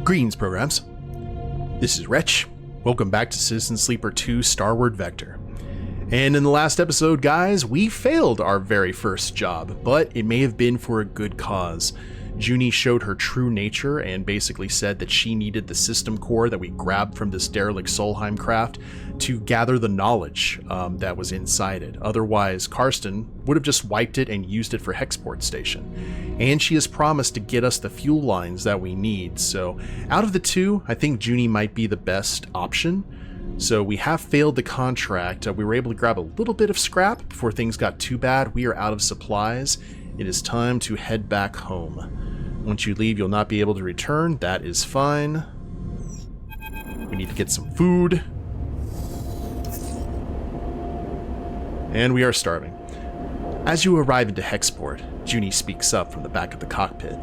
Greetings, programs. This is Wretch. Welcome back to Citizen Sleeper 2 Starward Vector. And in the last episode, guys, we failed our very first job, but it may have been for a good cause. Juni showed her true nature and basically said that she needed the system core that we grabbed from this derelict Solheim craft to gather the knowledge that was inside it. Otherwise, Karsten would have just wiped it and used it for Hexport station. And she has promised to get us the fuel lines that we need. So out of the two, I think Juni might be the best option. So we have failed the contract. We were able to grab a little bit of scrap before things got too bad. We are out of supplies. It is time to head back home. Once you leave, you'll not be able to return. That is fine. We need to get some food. And we are starving. As you arrive into Hexport, Juni speaks up from the back of the cockpit.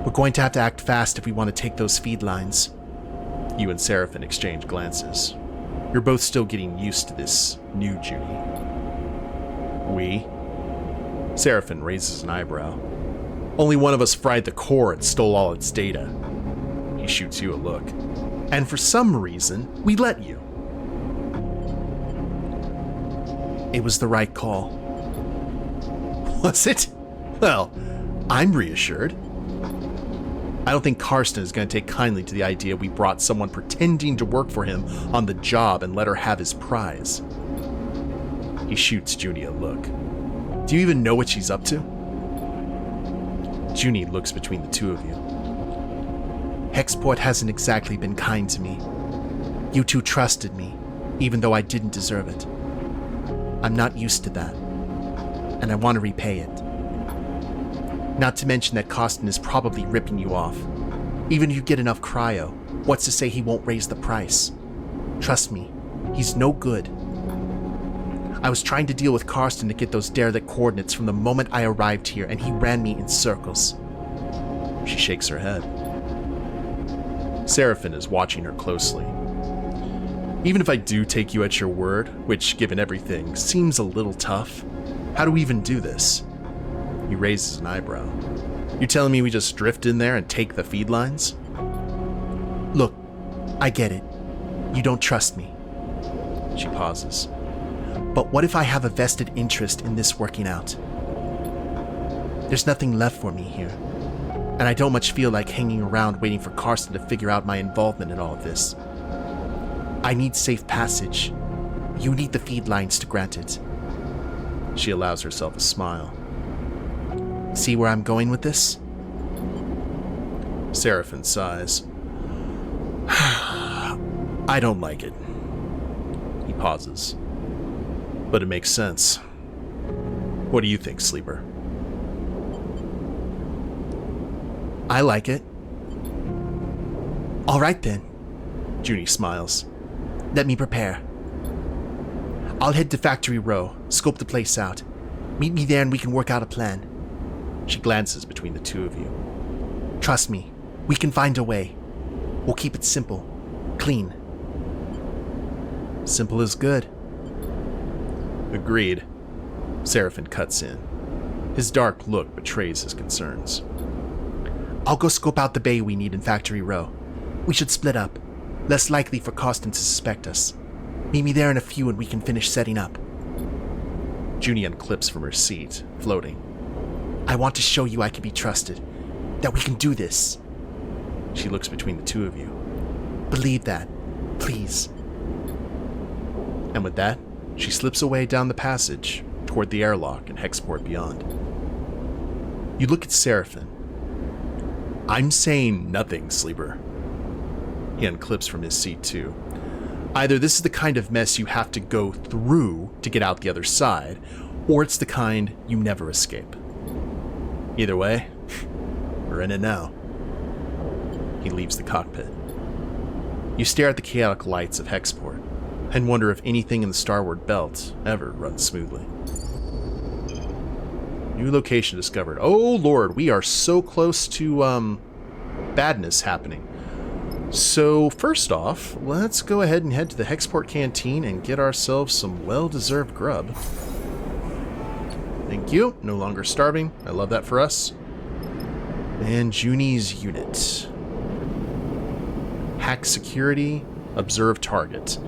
We're going to have to act fast if we want to take those feed lines. You and Seraphin exchange glances. You're both still getting used to this new Juni. We? Seraphin raises an eyebrow. Only one of us fried the core and stole all its data. He shoots you a look. And for some reason, we let you. It was the right call. Was it? Well, I'm reassured. I don't think Karsten is going to take kindly to the idea we brought someone pretending to work for him on the job and let her have his prize. He shoots Juni a look. Do you even know what she's up to? Juni looks between the two of you. Hexport hasn't exactly been kind to me. You two trusted me, even though I didn't deserve it. I'm not used to that, and I want to repay it. Not to mention that Karsten is probably ripping you off. Even if you get enough cryo, what's to say he won't raise the price? Trust me, he's no good. I was trying to deal with Karsten to get those derelict coordinates from the moment I arrived here, and he ran me in circles. She shakes her head. Seraphin is watching her closely. Even if I do take you at your word, which, given everything, seems a little tough, how do we even do this? He raises an eyebrow. You telling me we just drift in there and take the feed lines? Look, I get it. You don't trust me. She pauses. But what if I have a vested interest in this working out? There's nothing left for me here, and I don't much feel like hanging around waiting for Karsten to figure out my involvement in all of this. I need safe passage. You need the feed lines to grant it. She allows herself a smile. See where I'm going with this? Seraphin sighs. I don't like it. He pauses. But it makes sense. What do you think, Sleeper? I like it. All right then. Juni smiles. Let me prepare. I'll head to Factory Row, scope the place out. Meet me there and we can work out a plan. She glances between the two of you. Trust me, we can find a way. We'll keep it simple, clean. Simple is good. Agreed. Seraphin cuts in. His dark look betrays his concerns. I'll go scope out the bay we need in Factory Row. We should split up. Less likely for Karsten to suspect us. Meet me there in a few and we can finish setting up. Juni unclips from her seat, floating. I want to show you I can be trusted. That we can do this. She looks between the two of you. Believe that, please. And with that, she slips away down the passage toward the airlock and Hexport beyond. You look at Seraphin. I'm saying nothing, Sleeper. He unclips from his seat too. Either this is the kind of mess you have to go through to get out the other side, or it's the kind you never escape. Either way, we're in it now. He leaves the cockpit. You stare at the chaotic lights of Hexport and wonder if anything in the Starward belt ever runs smoothly. New location discovered. Oh lord, we are so close to badness happening. So first off, let's go ahead and head to the Hexport canteen and get ourselves some well-deserved grub. Thank you. No longer starving. I love that for us. And Juni's unit. Hack security. Observe target.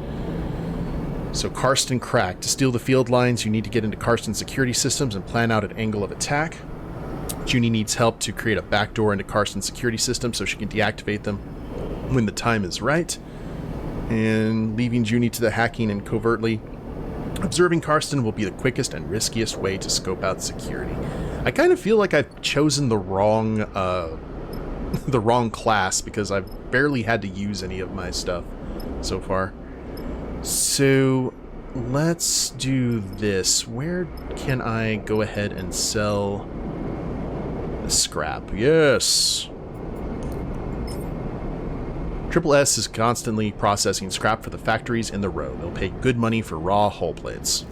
So Karsten cracked. To steal the field lines, you need to get into Karsten's security systems and plan out an angle of attack. Juni needs help to create a backdoor into Karsten's security system so she can deactivate them when the time is right. And leaving Juni to the hacking and covertly observing Karsten will be the quickest and riskiest way to scope out security. I kind of feel like I've chosen the wrong the wrong class because I've barely had to use any of my stuff so far. So let's do this. Where can I go ahead and sell the scrap? Yes. Triple S is constantly processing scrap for the factories in the row. They'll pay good money for raw hull plates.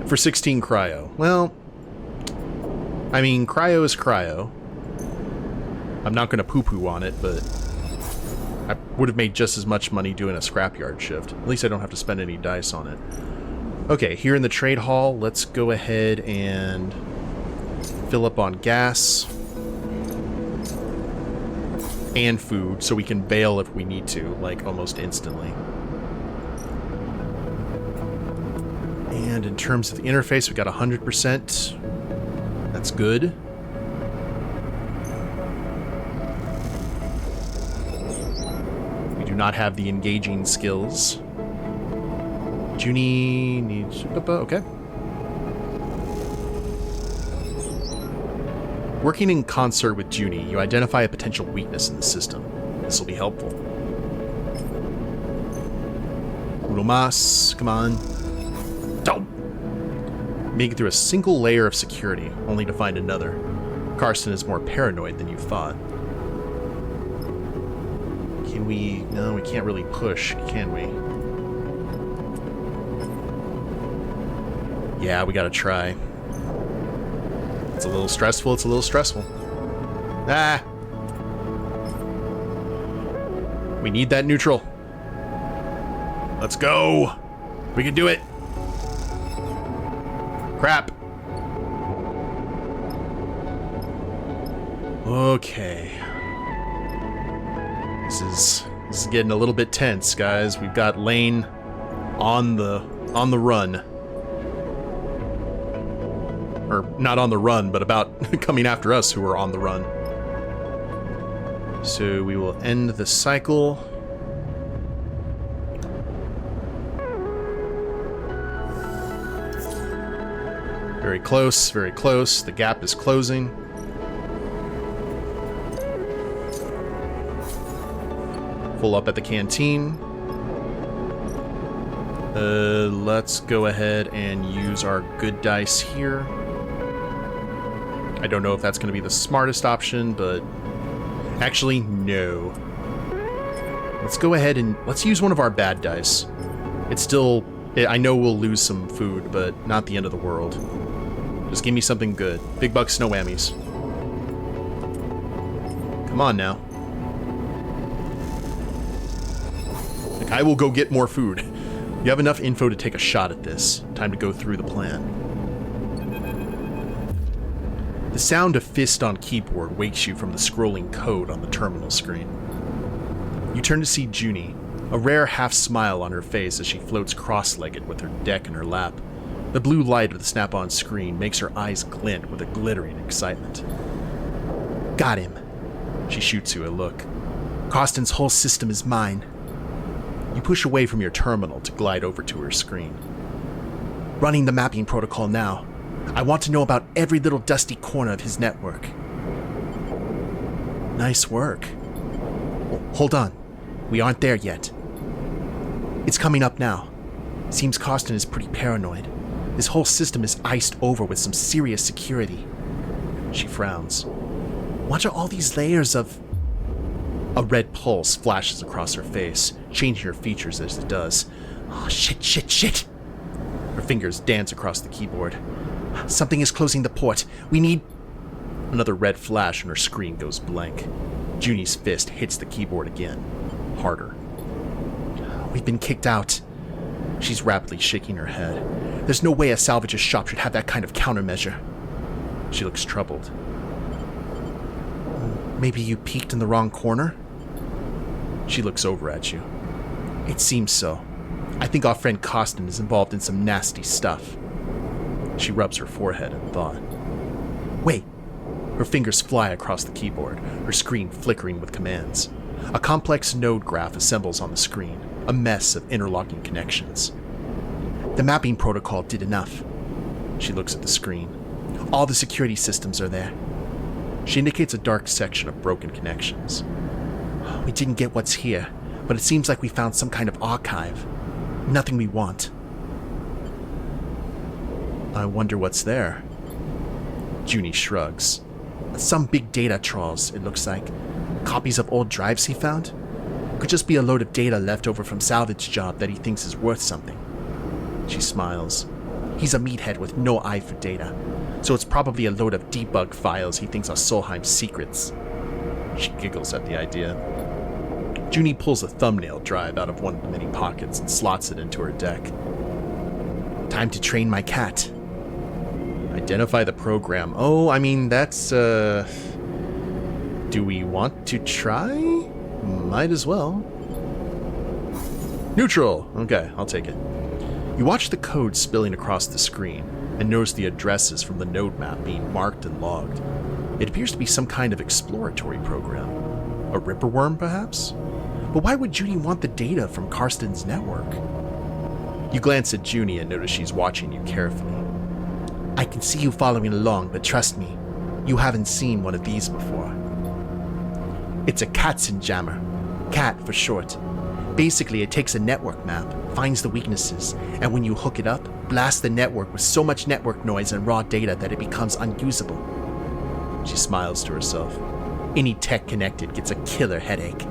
For 16 cryo. Well, I mean, cryo is cryo. I'm not going to poo-poo on it, but I would have made just as much money doing a scrapyard shift. At least I don't have to spend any dice on it. Okay, here in the trade hall, let's go ahead and fill up on gas and food so we can bail if we need to, like almost instantly. And in terms of the interface, we got 100%. That's good. We do not have the engaging skills. Juni needs... Okay. Working in concert with Juni, you identify a potential weakness in the system. This will be helpful. Uno mas, come on. Don't! Make it through a single layer of security, only to find another. Karsten is more paranoid than you thought. Can we... No, we can't really push, can we? Yeah, we gotta try. It's a little stressful, it's a little stressful. Ah! We need that neutral. Let's go! We can do it! Crap! Okay. This is getting a little bit tense, guys. We've got Lane on the run. Or not on the run, but about coming after us who are on the run. So we will end the cycle. Very close, very close. The gap is closing. Full up at the canteen. Let's go ahead and use our good dice here. I don't know if that's going to be the smartest option, but actually, no. Let's go ahead and let's use one of our bad dice. It's still, I know we'll lose some food, but not the end of the world. Just give me something good. Big bucks, no whammies. Come on now. Like, I will go get more food. You have enough info to take a shot at this. Time to go through the plan. The sound of fist on keyboard wakes you from the scrolling code on the terminal screen. You turn to see Juni, a rare half smile on her face as she floats cross-legged with her deck in her lap. The blue light of the snap-on screen makes her eyes glint with a glittering excitement. Got him. She shoots you a look. Karsten's whole system is mine. You push away from your terminal to glide over to her screen. Running the mapping protocol now. I want to know about every little dusty corner of his network. Nice work. Hold on. We aren't there yet. It's coming up now. Seems Karsten is pretty paranoid. His whole system is iced over with some serious security. She frowns. What are all these layers of... A red pulse flashes across her face, changing her features as it does. Oh, shit. Her fingers dance across the keyboard. Something is closing the port. We need... Another red flash and her screen goes blank. Juni's fist hits the keyboard again. Harder. We've been kicked out. She's rapidly shaking her head. There's no way a salvage's shop should have that kind of countermeasure. She looks troubled. Maybe you peeked in the wrong corner? She looks over at you. It seems so. I think our friend Costin is involved in some nasty stuff. She rubs her forehead in thought. Wait. Her fingers fly across the keyboard, her screen flickering with commands. A complex node graph assembles on the screen, a mess of interlocking connections. The mapping protocol did enough. She looks at the screen. All the security systems are there. She indicates a dark section of broken connections. We didn't get what's here, but it seems like we found some kind of archive. Nothing we want. I wonder what's there. Juni shrugs. Some big data trawls, it looks like. Copies of old drives he found? Could just be a load of data left over from salvage job that he thinks is worth something. She smiles. He's a meathead with no eye for data, so it's probably a load of debug files he thinks are Solheim's secrets. She giggles at the idea. Juni pulls a thumbnail drive out of one of the many pockets and slots it into her deck. Time to train my cat. Identify the program. Oh, I mean, that's, Do we want to try? Might as well. Neutral! Okay, I'll take it. You watch the code spilling across the screen and notice the addresses from the node map being marked and logged. It appears to be some kind of exploratory program. A ripperworm, perhaps? But why would Juni want the data from Karsten's network? You glance at Juni and notice she's watching you carefully. I can see you following along, but trust me, you haven't seen one of these before. It's a Katzenjammer. CAT for short. Basically, it takes a network map, finds the weaknesses, and when you hook it up, blasts the network with so much network noise and raw data that it becomes unusable. She smiles to herself. Any tech connected gets a killer headache.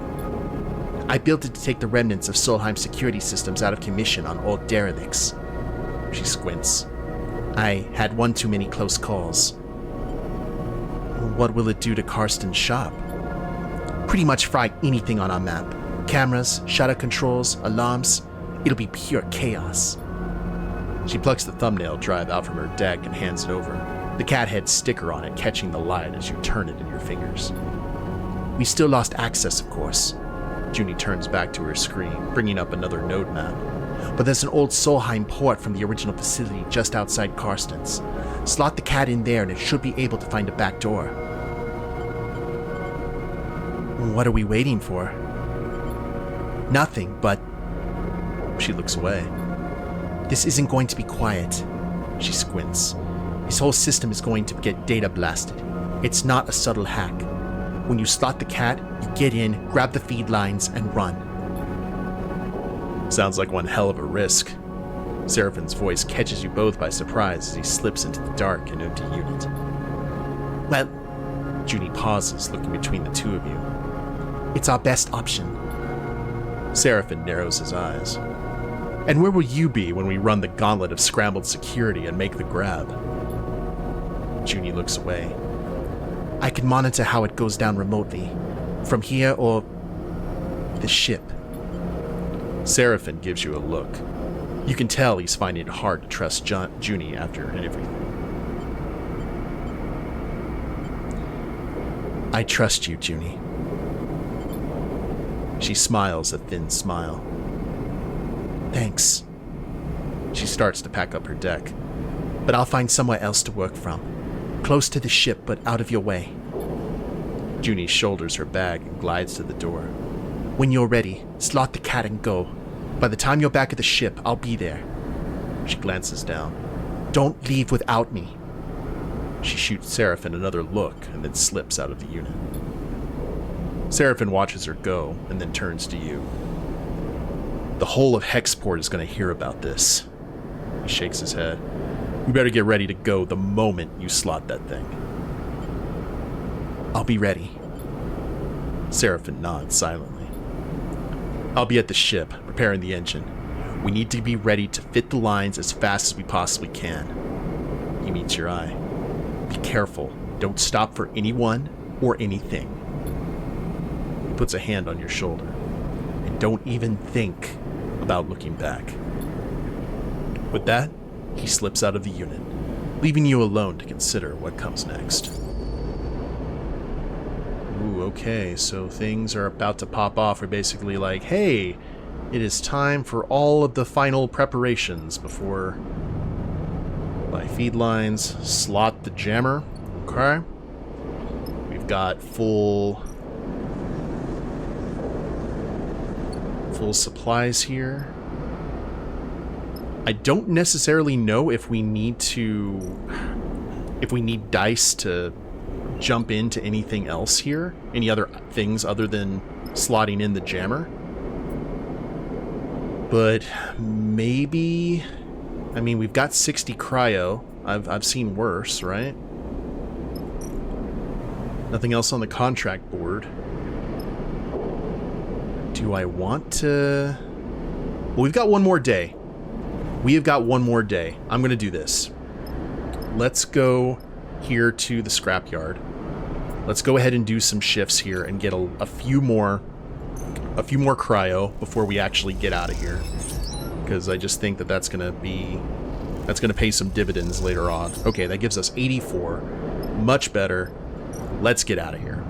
I built it to take the remnants of Solheim's security systems out of commission on old derelicts. She squints. I had one too many close calls. What will it do to Karsten's shop? Pretty much fry anything on our map. Cameras, shutter controls, alarms. It'll be pure chaos. She plucks the thumbnail drive out from her deck and hands it over, the cat head sticker on it catching the light as you turn it in your fingers. We still lost access, of course. Juni turns back to her screen, bringing up another node map. But there's an old Solheim port from the original facility just outside Karsten's. Slot the cat in there and it should be able to find a back door. What are we waiting for? Nothing, but... She looks away. This isn't going to be quiet. She squints. His whole system is going to get data blasted. It's not a subtle hack. When you slot the cat, you get in, grab the feed lines, and run. Sounds like one hell of a risk. Seraphin's voice catches you both by surprise as he slips into the dark and empty unit. Well, Juni pauses, looking between the two of you. It's our best option. Seraphin narrows his eyes. And where will you be when we run the gauntlet of scrambled security and make the grab? Juni looks away. I can monitor how it goes down remotely, from here or the ship. Seraphin gives you a look. You can tell he's finding it hard to trust Juni after everything. I trust you, Juni. She smiles a thin smile. Thanks. She starts to pack up her deck. But I'll find somewhere else to work from. Close to the ship, but out of your way. Juni shoulders her bag and glides to the door. When you're ready, slot the cat and go. By the time you're back at the ship, I'll be there. She glances down. Don't leave without me. She shoots Seraphin another look and then slips out of the unit. Seraphin watches her go and then turns to you. The whole of Hexport is going to hear about this. He shakes his head. We better get ready to go the moment you slot that thing. I'll be ready. Seraphin nods silently. I'll be at the ship, repairing the engine. We need to be ready to fit the lines as fast as we possibly can. He meets your eye. Be careful. Don't stop for anyone or anything. He puts a hand on your shoulder. And don't even think about looking back. With that, he slips out of the unit, leaving you alone to consider what comes next. Ooh, Ooh, okay, so things are about to pop off. We're basically like, hey, it is time for all of the final preparations before by feed lines, slot the jammer. Okay. We've got full supplies here. I don't necessarily know if we need dice to jump into anything else here, any other things other than slotting in the jammer. But maybe, I mean, we've got 60 cryo. I've seen worse, right? Nothing else on the contract board. Do I want to? Well, we've got one more day. We have got one more day. I'm going to do this. Let's go here to the scrapyard. Let's go ahead and do some shifts here and get a few more cryo before we actually get out of here. Because I just think that that's going to pay some dividends later on. Okay, that gives us 84. Much better. Let's get out of here.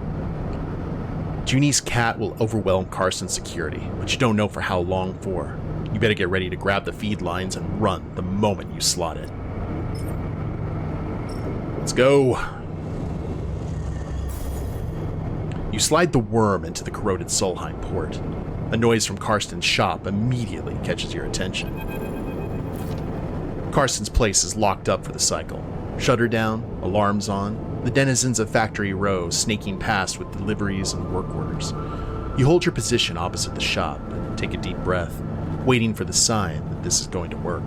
Juni's cat will overwhelm Carson's security, but you don't know for how long for. You better get ready to grab the feed lines and run the moment you slot it. Let's go. You slide the worm into the corroded Solheim port. A noise from Carson's shop immediately catches your attention. Carson's place is locked up for the cycle. Shutter down, alarms on, the denizens of Factory Row snaking past with deliveries and work orders. You hold your position opposite the shop and take a deep breath, waiting for the sign that this is going to work.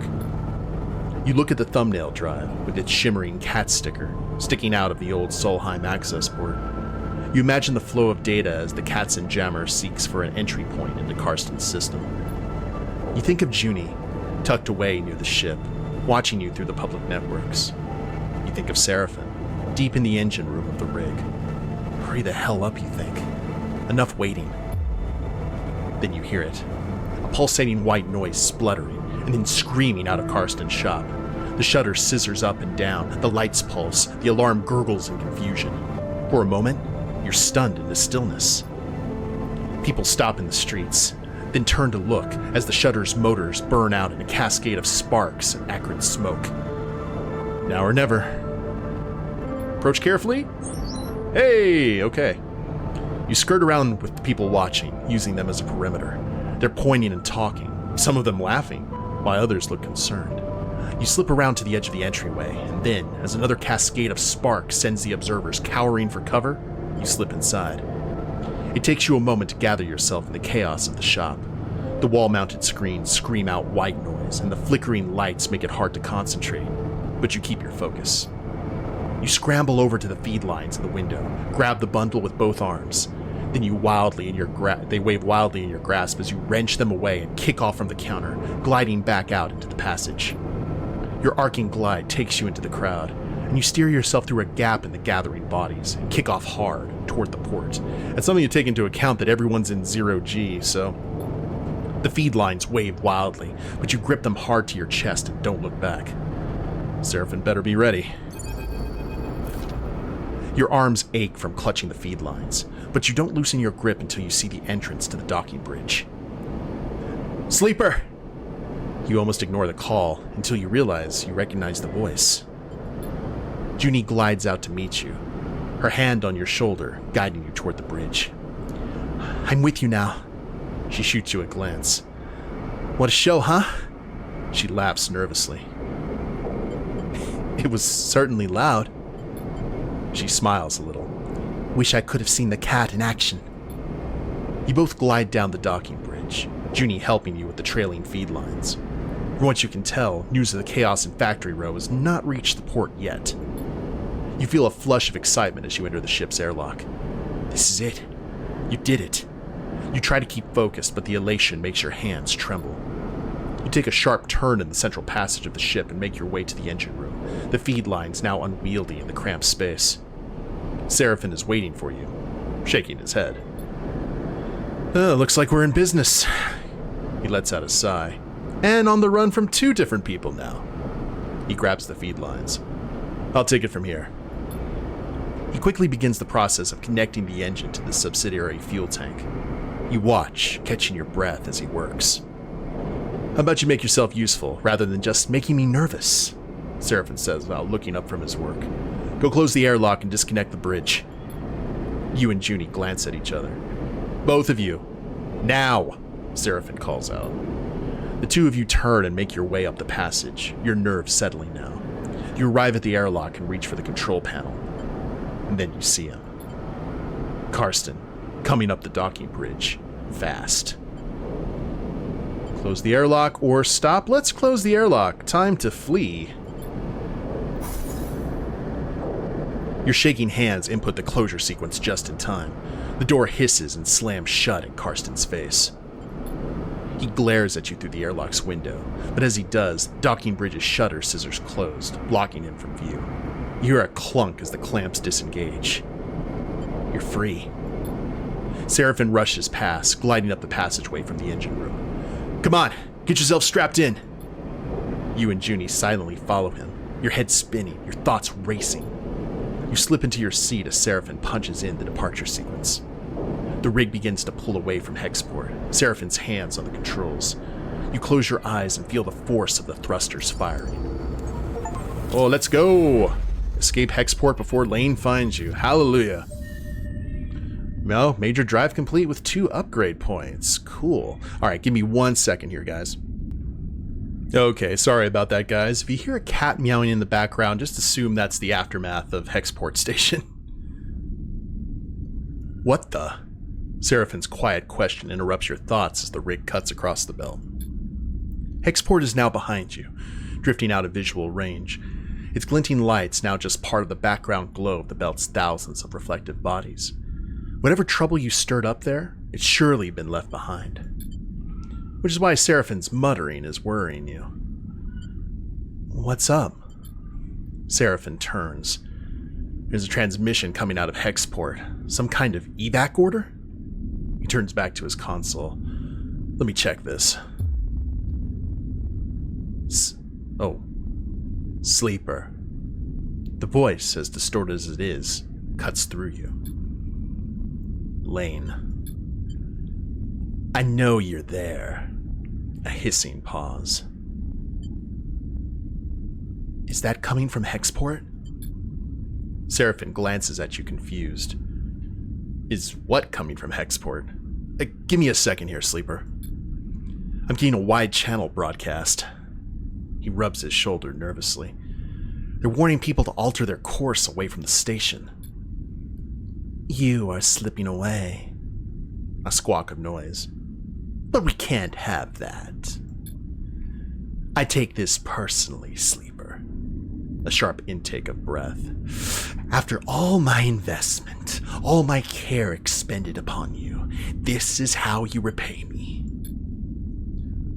You look at the thumbnail drive with its shimmering cat sticker sticking out of the old Solheim access port. You imagine the flow of data as the Katzen jammer seeks for an entry point into Carson's system. You think of Juni, tucked away near the ship, watching you through the public networks. You think of Seraphim, deep in the engine room of the rig. Hurry the hell up, you think. Enough waiting. Then you hear it. A pulsating white noise spluttering, and then screaming out of Carson's shop. The shutter scissors up and down, the lights pulse, the alarm gurgles in confusion. For a moment, you're stunned into stillness. People stop in the streets, then turn to look as the shutter's motors burn out in a cascade of sparks and acrid smoke. Now or never. Approach carefully. Hey, okay. You skirt around with the people watching, using them as a perimeter. They're pointing and talking, some of them laughing, while others look concerned. You slip around to the edge of the entryway, and then, as another cascade of sparks sends the observers cowering for cover, you slip inside. It takes you a moment to gather yourself in the chaos of the shop. The wall-mounted screens scream out white noise, and the flickering lights make it hard to concentrate, but you keep your focus. You scramble over to the feed lines in the window, grab the bundle with both arms. Then they wave wildly in your grasp as you wrench them away and kick off from the counter, gliding back out into the passage. Your arcing glide takes you into the crowd, and you steer yourself through a gap in the gathering bodies and kick off hard toward the port. It's something to take into account that everyone's in 0G, so the feed lines wave wildly, but you grip them hard to your chest and don't look back. Seraphim better be ready. Your arms ache from clutching the feed lines, but you don't loosen your grip until you see the entrance to the docking bridge. Sleeper! You almost ignore the call until you realize you recognize the voice. Juni glides out to meet you, her hand on your shoulder, guiding you toward the bridge. I'm with you now. She shoots you a glance. What a show, huh? She laughs nervously. It was certainly loud. She smiles a little. Wish I could have seen the cat in action. You both glide down the docking bridge, Juni helping you with the trailing feed lines. From what you can tell, news of the chaos in Factory Row has not reached the port yet. You feel a flush of excitement as you enter the ship's airlock. This is it. You did it. You try to keep focused, but the elation makes your hands tremble. You take a sharp turn in the central passage of the ship and make your way to the engine room, the feed lines now unwieldy in the cramped space. Seraphim is waiting for you, shaking his head. Looks like we're in business. He lets out a sigh. And on the run from 2 different people now. He grabs the feed lines. I'll take it from here. He quickly begins the process of connecting the engine to the subsidiary fuel tank. You watch, catching your breath as he works. "How about you make yourself useful, rather than just making me nervous?" Seraphin says while looking up from his work. "Go close the airlock and disconnect the bridge." You and Juni glance at each other. "Both of you, now!" Seraphin calls out. The two of you turn and make your way up the passage, your nerves settling now. You arrive at the airlock and reach for the control panel. And then you see him. Karsten, coming up the docking bridge, fast. Close the airlock or stop? Let's close the airlock. Time to flee. Your shaking hands input the closure sequence just in time. The door hisses and slams shut in Karsten's face. He glares at you through the airlock's window, but as he does, the docking bridge's shutter scissors closed, blocking him from view. You hear a clunk as the clamps disengage. You're free. Seraphin rushes past, gliding up the passageway from the engine room. "Come on, get yourself strapped in." You and Juni silently follow him, your head spinning, your thoughts racing. You slip into your seat as Seraphin punches in the departure sequence. The rig begins to pull away from Hexport, Seraphin's hands on the controls. You close your eyes and feel the force of the thrusters firing. Oh, let's go! Escape Hexport before Lane finds you. Hallelujah. Well, major drive complete with 2 upgrade points. Cool. Alright, give me 1 second here, guys. Okay, sorry about that, guys. If you hear a cat meowing in the background, just assume that's the aftermath of Hexport Station. What the? Seraphin's quiet question interrupts your thoughts as the rig cuts across the belt. Hexport is now behind you, drifting out of visual range. Its glinting lights now just part of the background glow of the belt's thousands of reflective bodies. Whatever trouble you stirred up there, it's surely been left behind. Which is why Seraphin's muttering is worrying you. What's up? Seraphin turns. There's a transmission coming out of Hexport. Some kind of evac order? He turns back to his console. Let me check this. Sleeper. The voice, as distorted as it is, cuts through you. Lane. I know you're there. A hissing pause. Is that coming from Hexport? Seraphin glances at you confused. Is what coming from Hexport? Give me a second here, Sleeper. I'm getting a wide channel broadcast. He rubs his shoulder nervously. They're warning people to alter their course away from the station. You are slipping away. A squawk of noise. But we can't have that. I take this personally, Sleeper. A sharp intake of breath. After all my investment, all my care expended upon you, this is how you repay me.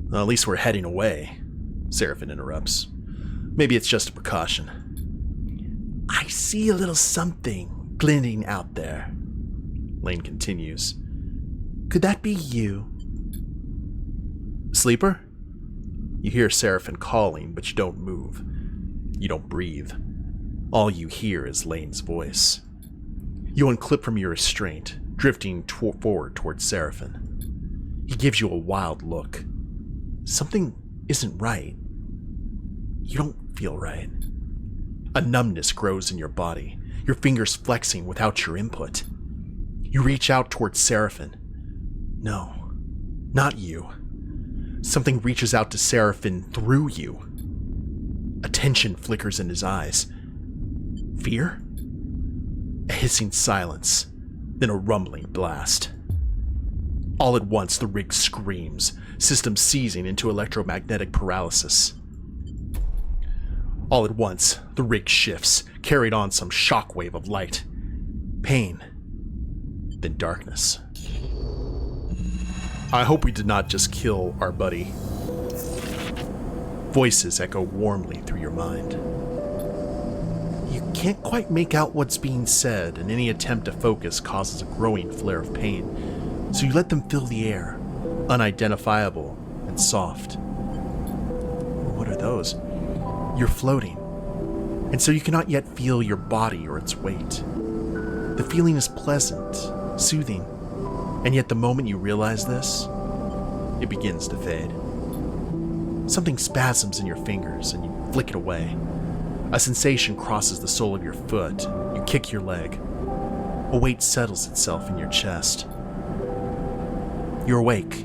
Well, at least we're heading away, Seraphin interrupts. Maybe it's just a precaution. I see a little something glinting out there, Lane continues. Could that be you? Sleeper? You hear Seraphin calling, but you don't move. You don't breathe. All you hear is Lane's voice. You unclip from your restraint, drifting forward towards Seraphin. He gives you a wild look. Something isn't right. You don't feel right. A numbness grows in your body, your fingers flexing without your input. You reach out towards Seraphin. No, not you. Something reaches out to Seraphin through you. A tension flickers in his eyes. Fear? A hissing silence, then a rumbling blast. All at once, the rig screams, system seizing into electromagnetic paralysis. All at once, the rig shifts, carried on some shockwave of light. Pain, then darkness. I hope we did not just kill our buddy. Voices echo warmly through your mind. You can't quite make out what's being said, and any attempt to focus causes a growing flare of pain, so you let them fill the air, unidentifiable and soft. What are those? You're floating, and so you cannot yet feel your body or its weight. The feeling is pleasant, soothing, and yet the moment you realize this, it begins to fade. Something spasms in your fingers and you flick it away. A sensation crosses the sole of your foot. You kick your leg. A weight settles itself in your chest. You're awake.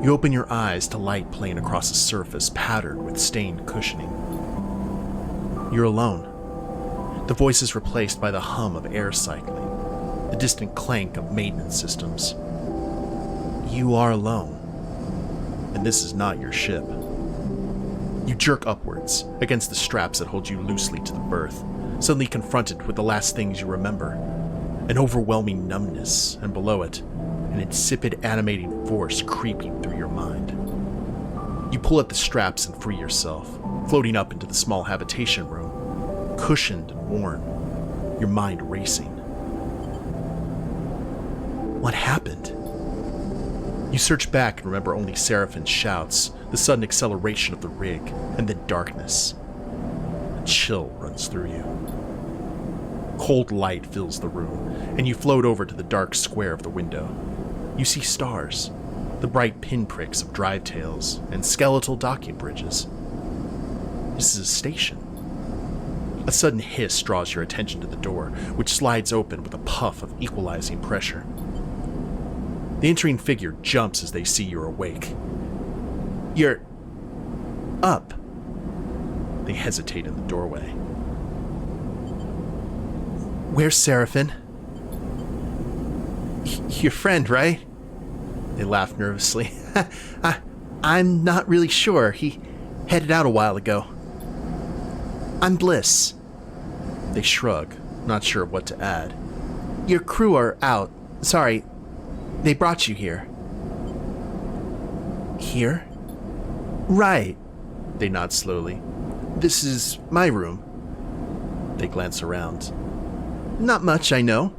You open your eyes to light playing across a surface patterned with stained cushioning. You're alone. The voice is replaced by the hum of air cycling, the distant clank of maintenance systems. You are alone, and this is not your ship. You jerk upwards against the straps that hold you loosely to the berth, suddenly confronted with the last things you remember, an overwhelming numbness, and below it, an insipid animating force creeping through your mind. You pull at the straps and free yourself, floating up into the small habitation room, cushioned and worn, your mind racing. What happened? You search back and remember only Seraphin's shouts, the sudden acceleration of the rig, and then darkness. A chill runs through you. Cold light fills the room, and you float over to the dark square of the window. You see stars, the bright pinpricks of drive tails, and skeletal docking bridges. This is a station. A sudden hiss draws your attention to the door, which slides open with a puff of equalizing pressure. The entering figure jumps as they see you're awake. You're up. They hesitate in the doorway. Where's Seraphin? Your friend, right? They laugh nervously. I'm not really sure. He headed out a while ago. I'm Bliss. They shrug, not sure what to add. Your crew are out. Sorry, they brought you here. Here? Right. They nod slowly. This is my room. They glance around. Not much, I know.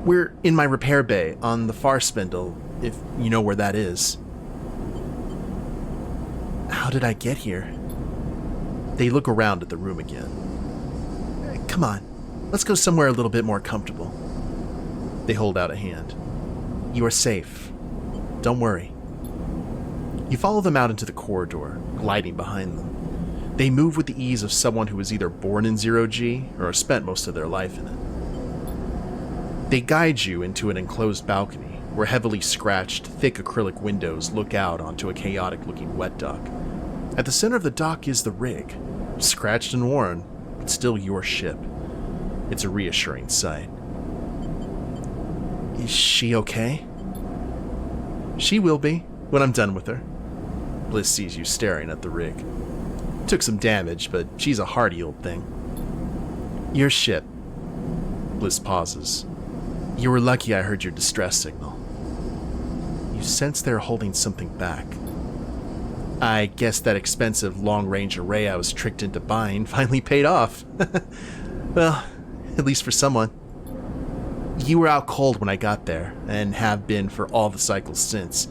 We're in my repair bay on the far spindle, if you know where that is. How did I get here? They look around at the room again. Come on, let's go somewhere a little bit more comfortable. They hold out a hand. You are safe. Don't worry. You follow them out into the corridor, gliding behind them. They move with the ease of someone who was either born in zero-G or has spent most of their life in it. They guide you into an enclosed balcony where heavily scratched, thick acrylic windows look out onto a chaotic-looking wet dock. At the center of the dock is the rig, scratched and worn, but still your ship. It's a reassuring sight. Is she okay? She will be, when I'm done with her. Bliss sees you staring at the rig. Took some damage, but she's a hardy old thing. Your ship. Bliss pauses. You were lucky I heard your distress signal. You sense they're holding something back. I guess that expensive long-range array I was tricked into buying finally paid off. Well, at least for someone. You were out cold when I got there, and have been for all the cycles since.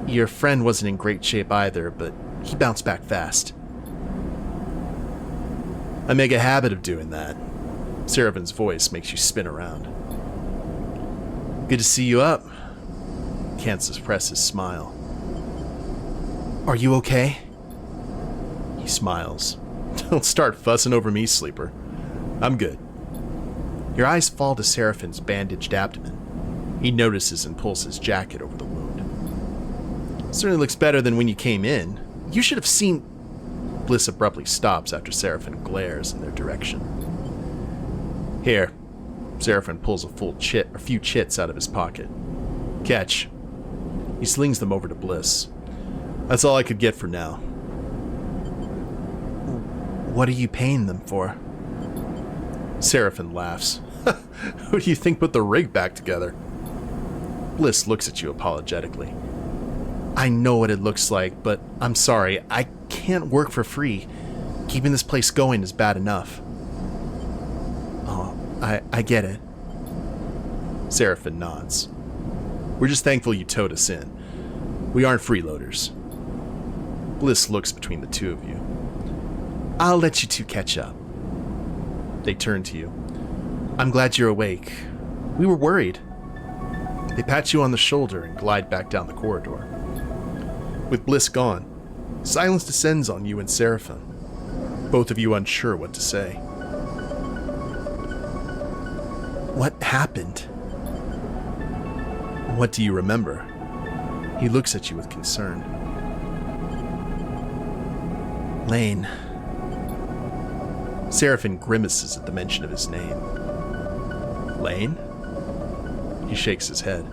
Your friend wasn't in great shape either, but he bounced back fast. I make a habit of doing that. Seraphin's voice makes you spin around. Good to see you up. Can't suppress his smile. Are you okay? He smiles. Don't start fussing over me, sleeper. I'm good. Your eyes fall to Seraphin's bandaged abdomen. He notices and pulls his jacket over the wound. Certainly looks better than when you came in. You should have seen... Bliss abruptly stops after Seraphin glares in their direction. Here. Seraphin pulls a few chits out of his pocket. Catch. He slings them over to Bliss. That's all I could get for now. What are you paying them for? Seraphin laughs. Who do you think put the rig back together? Bliss looks at you apologetically. I know what it looks like, but I'm sorry. I can't work for free. Keeping this place going is bad enough. Oh, I get it. Seraphin nods. We're just thankful you towed us in. We aren't freeloaders. Bliss looks between the two of you. I'll let you two catch up. They turn to you. I'm glad you're awake. We were worried. They pat you on the shoulder and glide back down the corridor. With Bliss gone, silence descends on you and Seraphim, both of you unsure what to say. What happened? What do you remember? He looks at you with concern. Lane. Seraphim grimaces at the mention of his name. Lane? He shakes his head.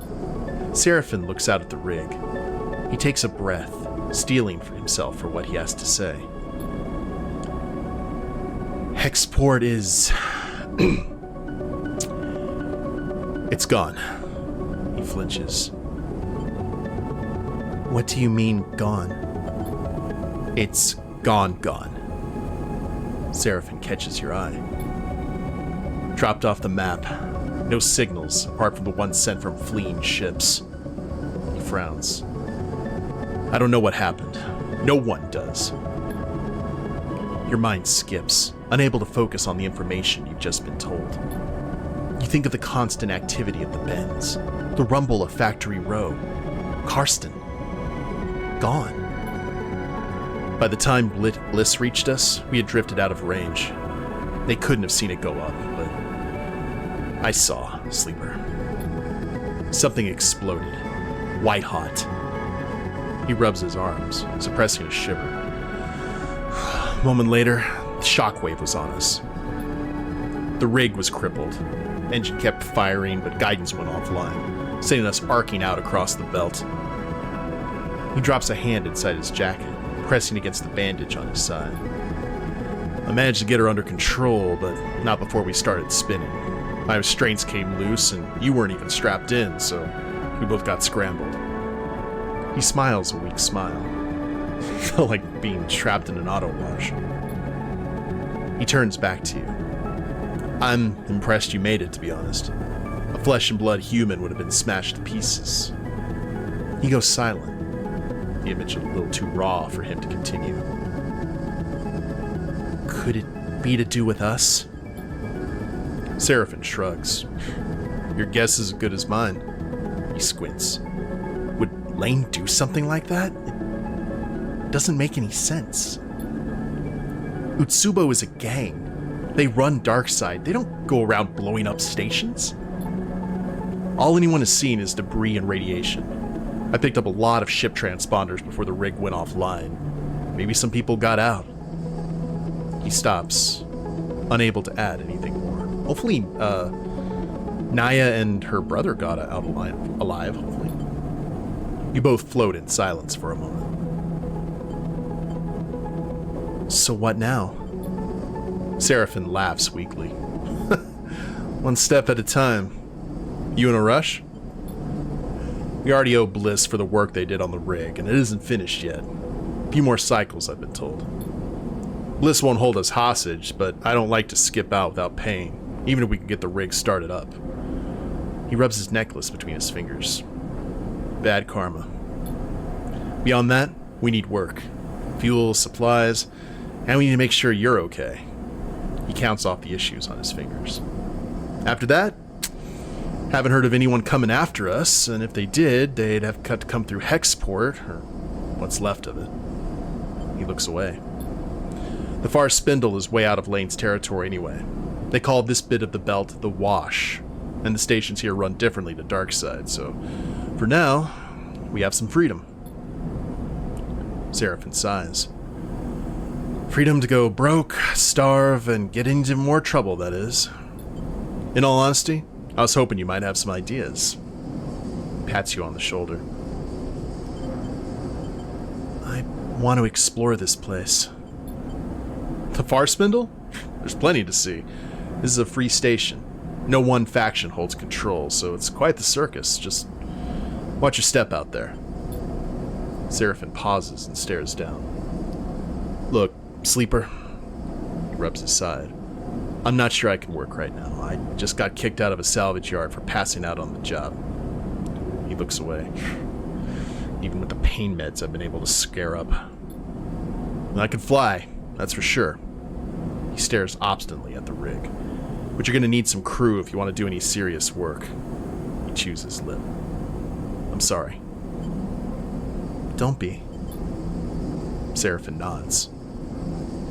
Seraphim looks out at the rig. He takes a breath, steeling for himself for what he has to say. Hexport is... It's gone. He flinches. What do you mean, gone? It's gone. Seraphim catches your eye. Dropped off the map. No signals, apart from the one sent from fleeing ships. He frowns. I don't know what happened. No one does. Your mind skips, unable to focus on the information you've just been told. You think of the constant activity at the bends, the rumble of Factory Row. Karsten. Gone. By the time Bliss reached us, we had drifted out of range. They couldn't have seen it go up, but I saw, Sleeper. Something exploded, white hot. He rubs his arms, suppressing a shiver. A moment later, the shockwave was on us. The rig was crippled. Engine kept firing, but guidance went offline, sending us arcing out across the belt. He drops a hand inside his jacket, pressing against the bandage on his side. I managed to get her under control, but not before we started spinning. My restraints came loose, and you weren't even strapped in, so we both got scrambled. He smiles a weak smile. Felt like being trapped in an auto wash. He turns back to you. I'm impressed you made it, to be honest. A flesh and blood human would have been smashed to pieces. He goes silent. The image a little too raw for him to continue. Could it be to do with us? Seraphim shrugs. Your guess is as good as mine. He squints. Would Lane do something like that? It doesn't make any sense. Utsubo is a gang. They run Darkside. They don't go around blowing up stations. All anyone has seen is debris and radiation. I picked up a lot of ship transponders before the rig went offline. Maybe some people got out. He stops, unable to add anything more. Hopefully, Naya and her brother got out alive, hopefully. You both float in silence for a moment. So what now? Seraphim laughs weakly. One step at a time. You in a rush? We already owe Bliss for the work they did on the rig, and it isn't finished yet. A few more cycles, I've been told. Bliss won't hold us hostage, but I don't like to skip out without paying, even if we can get the rig started up. He rubs his necklace between his fingers. Bad karma. Beyond that, we need work. Fuel, supplies, and we need to make sure you're okay. He counts off the issues on his fingers. After that, haven't heard of anyone coming after us, and if they did, they'd have to come through Hexport, or what's left of it. He looks away. The far spindle is way out of Lane's territory anyway. They call this bit of the belt the Wash, and the stations here run differently to Darkside, so for now, we have some freedom. Seraphim sighs. Freedom to go broke, starve, and get into more trouble, that is. In all honesty, I was hoping you might have some ideas. Pats you on the shoulder. I want to explore this place. The far spindle? There's plenty to see. This is a free station. No one faction holds control, so it's quite the circus. Just watch your step out there. Seraphim pauses and stares down. Look, Sleeper. He rubs his side. I'm not sure I can work right now. I just got kicked out of a salvage yard for passing out on the job. He looks away. Even with the pain meds I've been able to scare up. I can fly, that's for sure. He stares obstinately at the rig. But you're going to need some crew if you want to do any serious work. He chews his lip. I'm sorry. Don't be. Seraphin nods.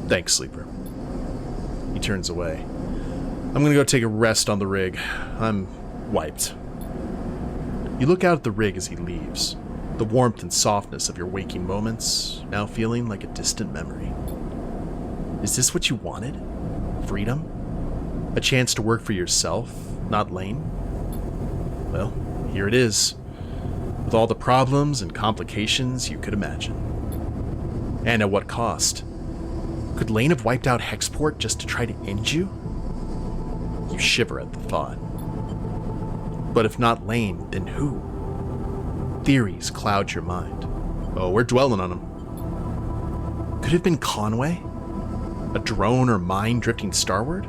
Thanks, Sleeper. He turns away. I'm gonna go take a rest on the rig. I'm wiped. You look out at the rig as he leaves, the warmth and softness of your waking moments now feeling like a distant memory. Is this what you wanted? Freedom? A chance to work for yourself, not Lane? Well, here it is, with all the problems and complications you could imagine. And at what cost? Could Lane have wiped out Hexport just to try to end you? You shiver at the thought. But if not Lane, then who? Theories cloud your mind. Oh, we're dwelling on them. Could it have been Conway? A drone or mine drifting starward?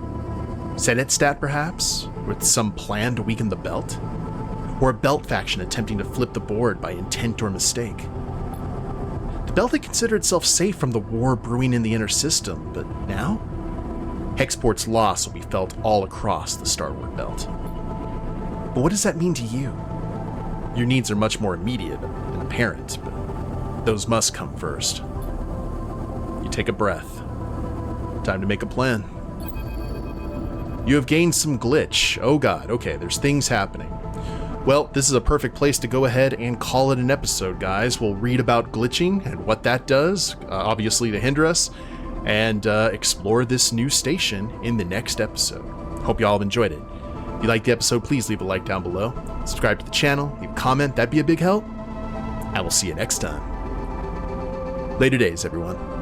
Senatstat, perhaps, with some plan to weaken the belt? Or a belt faction attempting to flip the board by intent or mistake? The belt had considered itself safe from the war brewing in the inner system, but now? Hexport's loss will be felt all across the Starward belt. But what does that mean to you? Your needs are much more immediate and apparent, but those must come first. You take a breath. Time to make a plan. You have gained some glitch. Oh god, okay, there's things happening. Well, this is a perfect place to go ahead and call it an episode, guys. We'll read about glitching and what that does, obviously to hinder us, and explore this new station in the next episode. Hope you all have enjoyed it. If you liked the episode, please leave a like down below. Subscribe to the channel, leave a comment, that'd be a big help. I will see you next time. Later days, everyone.